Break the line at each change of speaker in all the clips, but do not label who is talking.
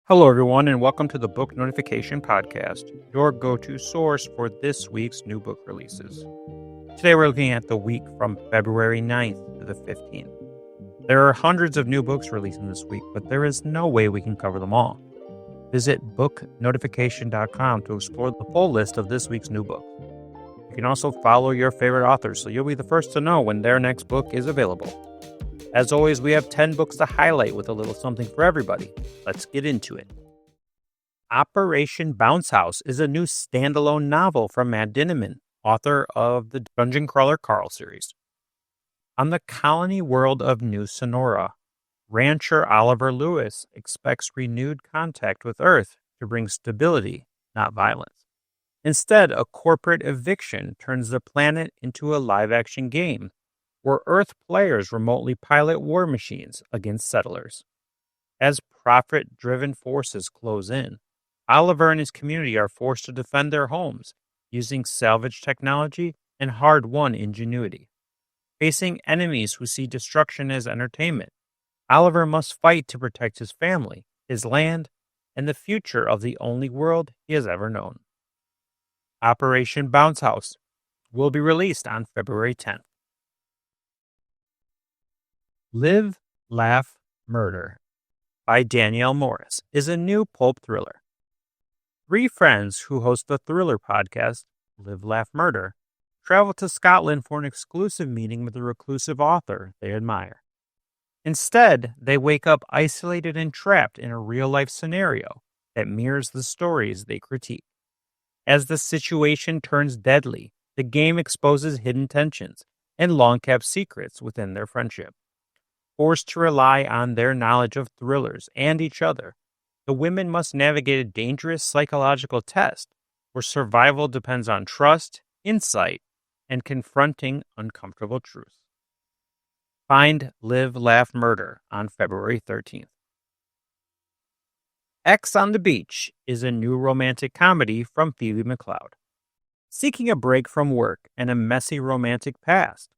Hello, everyone, and welcome to the Book Notification Podcast, your go-to source for this week's new book releases. Today, we're looking at the week from February 9th to the 15th. There are hundreds of new books releasing this week, but there is no way we can cover them all. Visit booknotification.com to explore the full list of this week's new books. You can also follow your favorite authors, so you'll be the first to know when their next book is available. As always, we have 10 books to highlight with a little something for everybody. Let's get into it. Operation Bounce House is a new standalone novel from Matt Dinniman, author of the Dungeon Crawler Carl series. On the colony world of New Sonora, rancher Oliver Lewis expects renewed contact with Earth to bring stability, not violence. Instead, a corporate eviction turns the planet into a live-action game where Earth players remotely pilot war machines against settlers. As profit-driven forces close in, Oliver and his community are forced to defend their homes using salvage technology and hard-won ingenuity. Facing enemies who see destruction as entertainment, Oliver must fight to protect his family, his land, and the future of the only world he has ever known. Operation Bounce House will be released on February 10th. Live, Laugh, Murder by Danielle Morris is a new pulp thriller. Three friends who host the thriller podcast, Live, Laugh, Murder, travel to Scotland for an exclusive meeting with a reclusive author they admire. Instead, they wake up isolated and trapped in a real-life scenario that mirrors the stories they critique. As the situation turns deadly, the game exposes hidden tensions and long-kept secrets within their friendship. Forced to rely on their knowledge of thrillers and each other, the women must navigate a dangerous psychological test where survival depends on trust, insight, and confronting uncomfortable truths. Find Live, Laugh, Murder on February 13th. X on the Beach is a new romantic comedy from Phoebe MacLeod. Seeking a break from work and a messy romantic past,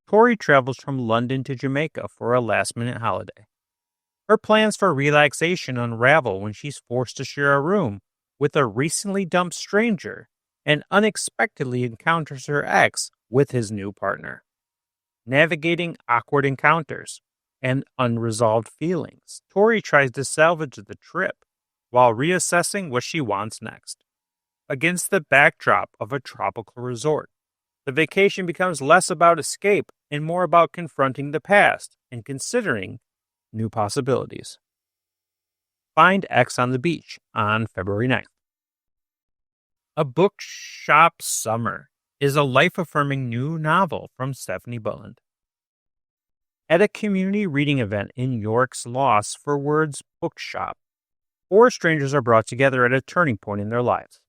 Tori travels from London to Jamaica for a last-minute holiday. Her plans for relaxation unravel when she's forced to share a room with a recently dumped stranger and unexpectedly encounters her ex with his new partner. Navigating awkward encounters and unresolved feelings, Tori tries to salvage the trip while reassessing what she wants next. Against the backdrop of a tropical resort, the vacation becomes less about escape and more about confronting the past and considering new possibilities. Find X on the Beach on February 9th. A Bookshop Summer is a life-affirming new novel from Stephanie Butland. At a community reading event in York's Lost for Words Bookshop, four strangers are brought together at a turning point in their lives.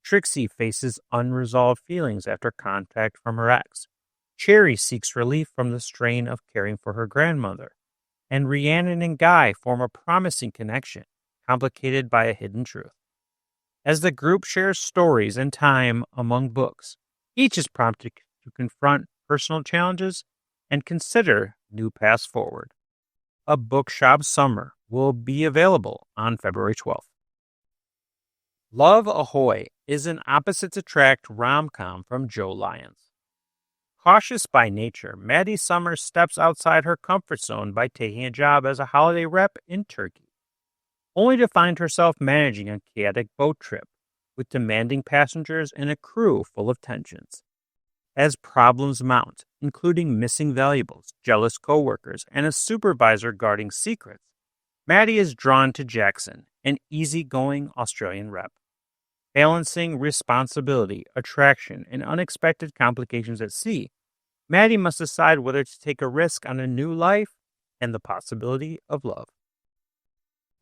Trixie faces unresolved feelings after contact from her ex. Cherry seeks relief from the strain of caring for her grandmother. And Rhiannon and Guy form a promising connection, complicated by a hidden truth. As the group shares stories and time among books, each is prompted to confront personal challenges and consider new paths forward. A Bookshop Summer will be available on February 12th. Love, Ahoy is an opposites-attract rom-com from Joe Lyons. Cautious by nature, Maddie Summers steps outside her comfort zone by taking a job as a holiday rep in Turkey, only to find herself managing a chaotic boat trip with demanding passengers and a crew full of tensions. As problems mount, including missing valuables, jealous coworkers, and a supervisor guarding secrets, Maddie is drawn to Jackson, an easygoing Australian rep. Balancing responsibility, attraction, and unexpected complications at sea, Maddie must decide whether to take a risk on a new life and the possibility of love.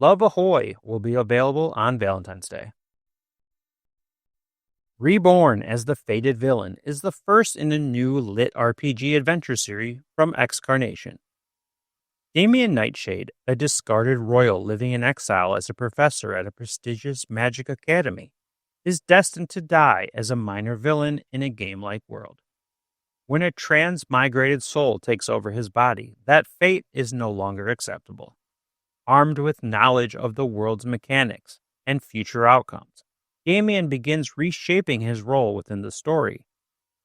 Love, Ahoy will be available on Valentine's Day. Reborn as the Fated Villain is the first in a new lit RPG adventure series from Xkarnation. Damian Nightshade, a discarded royal living in exile as a professor at a prestigious magic academy, is destined to die as a minor villain in a game-like world. When a transmigrated soul takes over his body, that fate is no longer acceptable. Armed with knowledge of the world's mechanics and future outcomes, Damian begins reshaping his role within the story.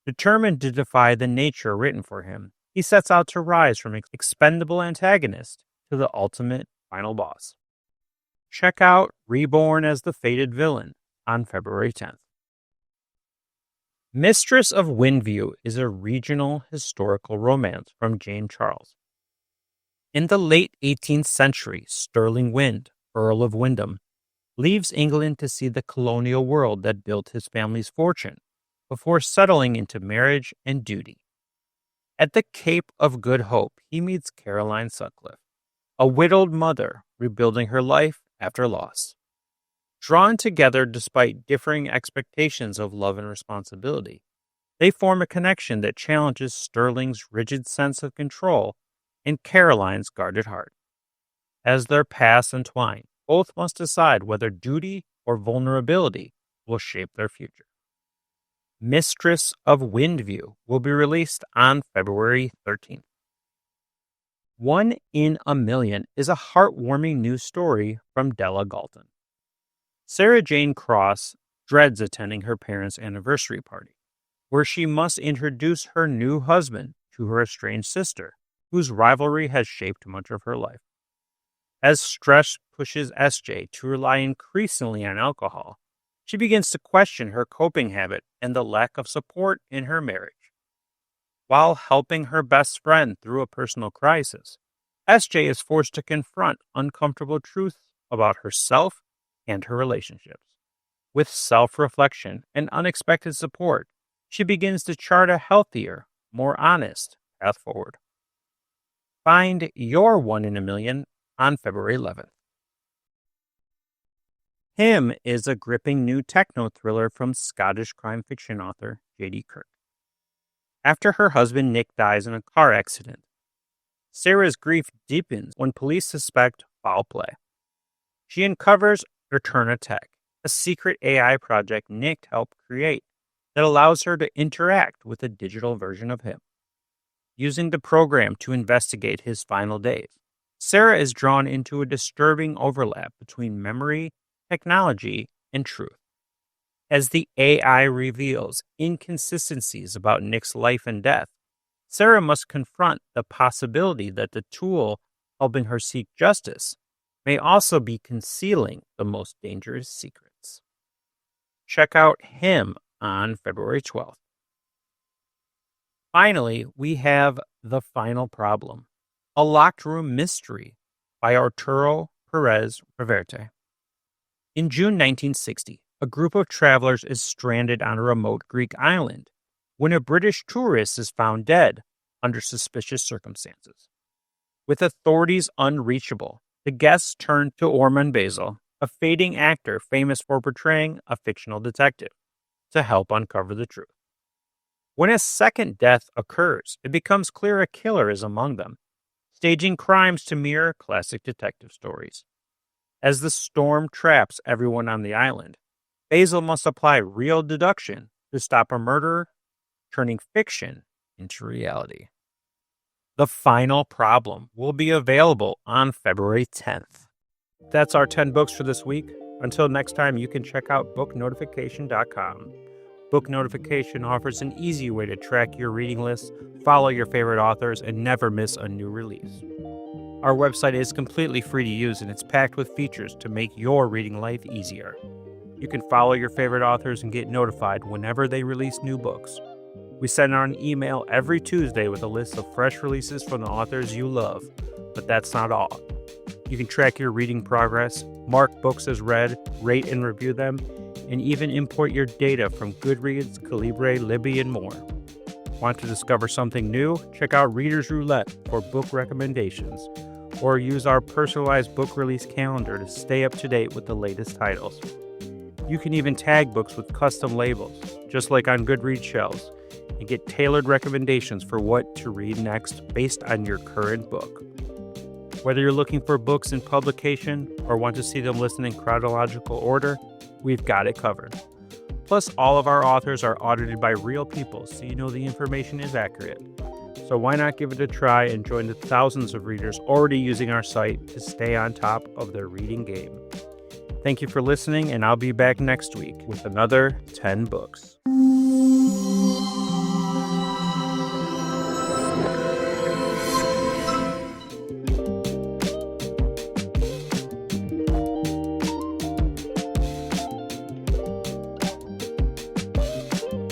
Determined to defy the nature written for him, he sets out to rise from expendable antagonist to the ultimate final boss. Check out Reborn as the Fated Villain on February 10th. Mistress of Wyndview is a regional historical romance from James Charles. In the late 18th century, Sterling Wynd, Earl of Wyndham, leaves England to see the colonial world that built his family's fortune before settling into marriage and duty. At the Cape of Good Hope, he meets Caroline Sutcliffe, a widowed mother rebuilding her life after loss. Drawn together despite differing expectations of love and responsibility, they form a connection that challenges Sterling's rigid sense of control and Caroline's guarded heart. As their paths entwine, both must decide whether duty or vulnerability will shape their future. Mistress of Wyndview will be released on February 13th. 1 in a Million is a heartwarming news story from Della Galton. Sarah Jane Cross dreads attending her parents' anniversary party, where she must introduce her new husband to her estranged sister, whose rivalry has shaped much of her life. As stress pushes SJ to rely increasingly on alcohol, she begins to question her coping habit and the lack of support in her marriage. While helping her best friend through a personal crisis, SJ is forced to confront uncomfortable truths about herself and her relationships. With self-reflection and unexpected support, she begins to chart a healthier, more honest path forward. Find your 1 in a Million on February 11th. Him is a gripping new techno thriller from Scottish crime fiction author JD Kirk. After her husband Nick dies in a car accident, Sarah's grief deepens when police suspect foul play. She uncovers Return Tech, a secret AI project Nick helped create that allows her to interact with a digital version of him. Using the program to investigate his final days, Sarah is drawn into a disturbing overlap between memory, technology, and truth. As the AI reveals inconsistencies about Nick's life and death, Sarah must confront the possibility that the tool helping her seek justice may also be concealing the most dangerous secrets. Check out Him on February 12th. Finally, we have The Final Problem, a locked room mystery by Arturo Perez-Reverte. In June 1960, a group of travelers is stranded on a remote Greek island when a British tourist is found dead under suspicious circumstances. With authorities unreachable, the guests turn to Ormond Basil, a fading actor famous for portraying a fictional detective, to help uncover the truth. When a second death occurs, it becomes clear a killer is among them, staging crimes to mirror classic detective stories. As the storm traps everyone on the island, Basil must apply real deduction to stop a murderer, turning fiction into reality. The Final Problem will be available on February 10th. That's our 10 books for this week. Until next time, you can check out booknotification.com. Book Notification offers an easy way to track your reading list, follow your favorite authors, and never miss a new release. Our website is completely free to use, and it's packed with features to make your reading life easier. You can follow your favorite authors and get notified whenever they release new books. We send out an email every Tuesday with a list of fresh releases from the authors you love, but that's not all. You can track your reading progress, mark books as read, rate and review them, and even import your data from Goodreads, Calibre, Libby, and more. Want to discover something new? Check out Reader's Roulette for book recommendations, or use our personalized book release calendar to stay up to date with the latest titles. You can even tag books with custom labels, just like on Goodreads shelves, and get tailored recommendations for what to read next based on your current book. Whether you're looking for books in publication or want to see them listed in chronological order, we've got it covered. Plus, all of our authors are audited by real people, so you know the information is accurate. so why not give it a try and join the thousands of readers already using our site to stay on top of their reading game. Thank you for listening, and I'll be back next week with another 10 books.